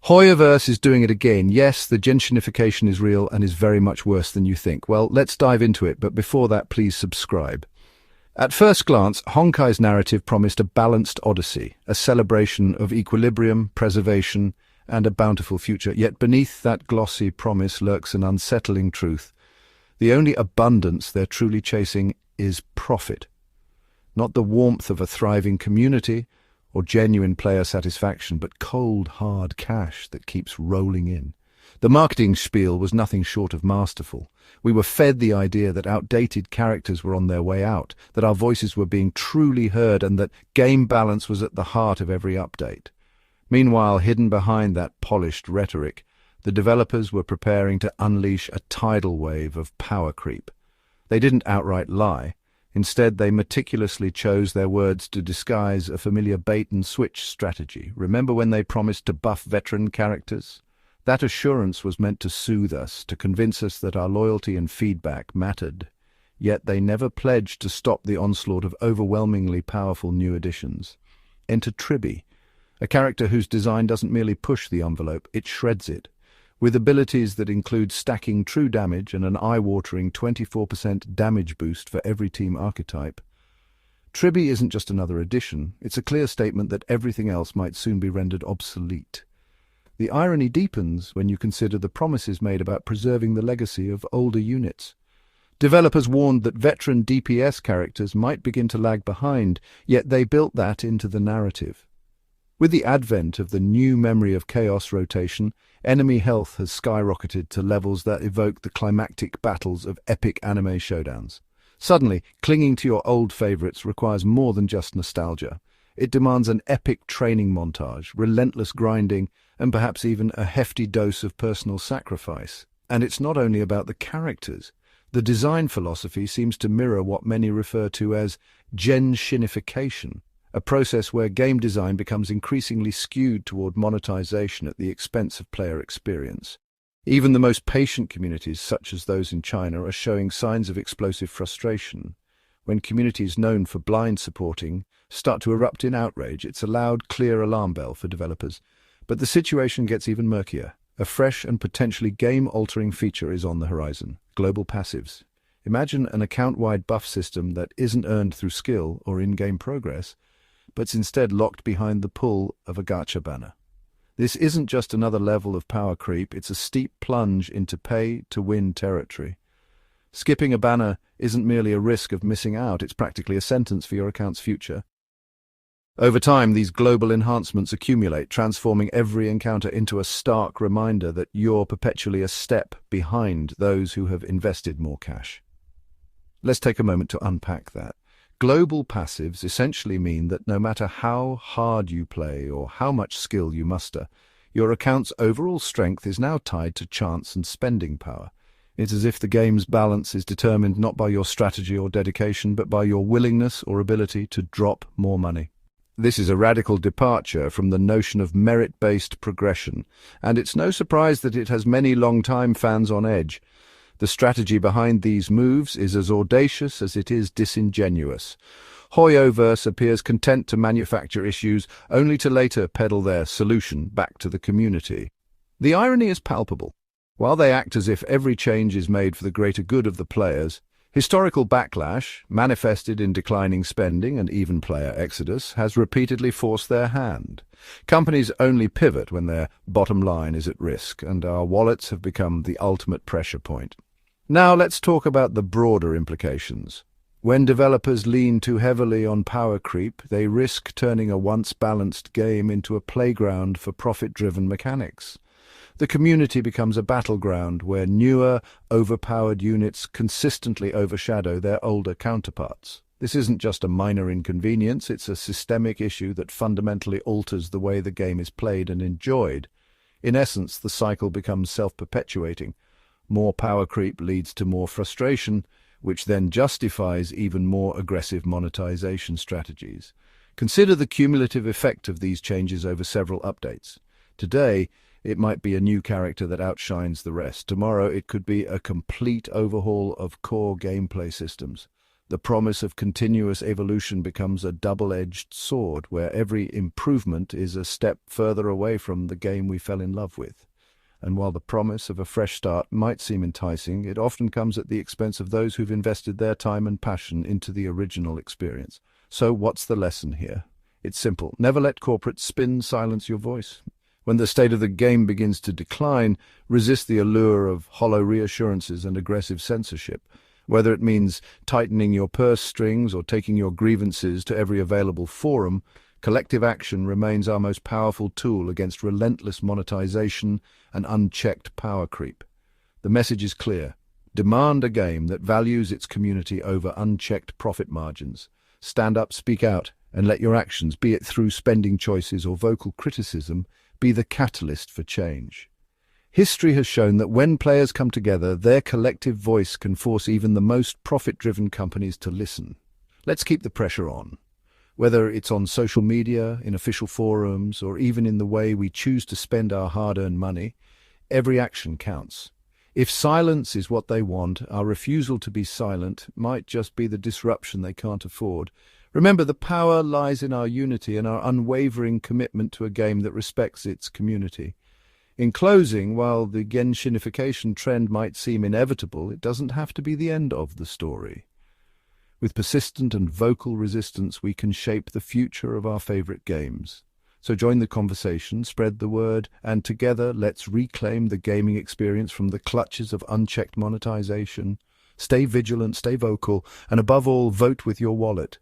Hoyoverse is doing it again. Yes, the Genshinification is real and is very much worse than you think. Well, let's dive into it, but before that, please subscribe. At first glance, Honkai's narrative promised a balanced odyssey, a celebration of equilibrium, preservation, and a bountiful future. Yet beneath that glossy promise lurks an unsettling truth. The only abundance they're truly chasing is profit. Not the warmth of a thriving community or genuine player satisfaction, but cold, hard cash that keeps rolling in. The marketing spiel was nothing short of masterful. We were fed the idea that outdated characters were on their way out, that our voices were being truly heard, and that game balance was at the heart of every update. Meanwhile, hidden behind that polished rhetoric, the developers were preparing to unleash a tidal wave of power creep. They didn't outright lie. Instead, they meticulously chose their words to disguise a familiar bait-and-switch strategy. Remember when they promised to buff veteran characters? That assurance was meant to soothe us, to convince us that our loyalty and feedback mattered. Yet they never pledged to stop the onslaught of overwhelmingly powerful new additions. Enter Tribby, a character whose design doesn't merely push the envelope, it shreds it. With abilities that include stacking true damage and an eye-watering 24% damage boost for every team archetype. Tribby isn't just another addition, it's a clear statement that everything else might soon be rendered obsolete. The irony deepens when you consider the promises made about preserving the legacy of older units. Developers warned that veteran DPS characters might begin to lag behind, yet they built that into the narrative. With the advent of the new Memory of Chaos rotation, enemy health has skyrocketed to levels that evoke the climactic battles of epic anime showdowns. Suddenly, clinging to your old favorites requires more than just nostalgia. It demands an epic training montage, relentless grinding, and perhaps even a hefty dose of personal sacrifice. And it's not only about the characters. The design philosophy seems to mirror what many refer to as Genshinification, a process where game design becomes increasingly skewed toward monetization at the expense of player experience. Even the most patient communities, such as those in China, are showing signs of explosive frustration. When communities known for blind supporting start to erupt in outrage, it's a loud, clear alarm bell for developers. But the situation gets even murkier. A fresh and potentially game-altering feature is on the horizon: global passives. Imagine an account-wide buff system that isn't earned through skill or in-game progress, but's instead locked behind the pull of a gacha banner. This isn't just another level of power creep, it's a steep plunge into pay-to-win territory. Skipping a banner isn't merely a risk of missing out, it's practically a sentence for your account's future. Over time, these global enhancements accumulate, transforming every encounter into a stark reminder that you're perpetually a step behind those who have invested more cash. Let's take a moment to unpack that. Global passives essentially mean that no matter how hard you play or how much skill you muster, your account's overall strength is now tied to chance and spending power. It's as if the game's balance is determined not by your strategy or dedication, but by your willingness or ability to drop more money. This is a radical departure from the notion of merit-based progression, and it's no surprise that it has many long-time fans on edge. The strategy behind these moves is as audacious as it is disingenuous. Hoyoverse appears content to manufacture issues only to later peddle their solution back to the community. The irony is palpable. While they act as if every change is made for the greater good of the players, historical backlash, manifested in declining spending and even player exodus, has repeatedly forced their hand. Companies only pivot when their bottom line is at risk, and our wallets have become the ultimate pressure point. Now let's talk about the broader implications. When developers lean too heavily on power creep, they risk turning a once-balanced game into a playground for profit-driven mechanics. The community becomes a battleground where newer, overpowered units consistently overshadow their older counterparts. This isn't just a minor inconvenience, it's a systemic issue that fundamentally alters the way the game is played and enjoyed. In essence, the cycle becomes self-perpetuating. More power creep leads to more frustration, which then justifies even more aggressive monetization strategies. Consider the cumulative effect of these changes over several updates. Today, it might be a new character that outshines the rest. Tomorrow, it could be a complete overhaul of core gameplay systems. The promise of continuous evolution becomes a double-edged sword, where every improvement is a step further away from the game we fell in love with. And while the promise of a fresh start might seem enticing, it often comes at the expense of those who've invested their time and passion into the original experience. So what's the lesson here? It's simple. Never let corporate spin silence your voice. When the state of the game begins to decline, resist the allure of hollow reassurances and aggressive censorship. Whether it means tightening your purse strings or taking your grievances to every available forum, collective action remains our most powerful tool against relentless monetization and unchecked power creep. The message is clear. Demand a game that values its community over unchecked profit margins. Stand up, speak out, and let your actions, be it through spending choices or vocal criticism, be the catalyst for change. History has shown that when players come together, their collective voice can force even the most profit-driven companies to listen. Let's keep the pressure on. Whether it's on social media, in official forums, or even in the way we choose to spend our hard-earned money, every action counts. If silence is what they want, our refusal to be silent might just be the disruption they can't afford. Remember, the power lies in our unity and our unwavering commitment to a game that respects its community. In closing, while the Genshinification trend might seem inevitable, it doesn't have to be the end of the story. With persistent and vocal resistance, we can shape the future of our favorite games. So join the conversation, spread the word, and together let's reclaim the gaming experience from the clutches of unchecked monetization. Stay vigilant, stay vocal, and above all, vote with your wallet.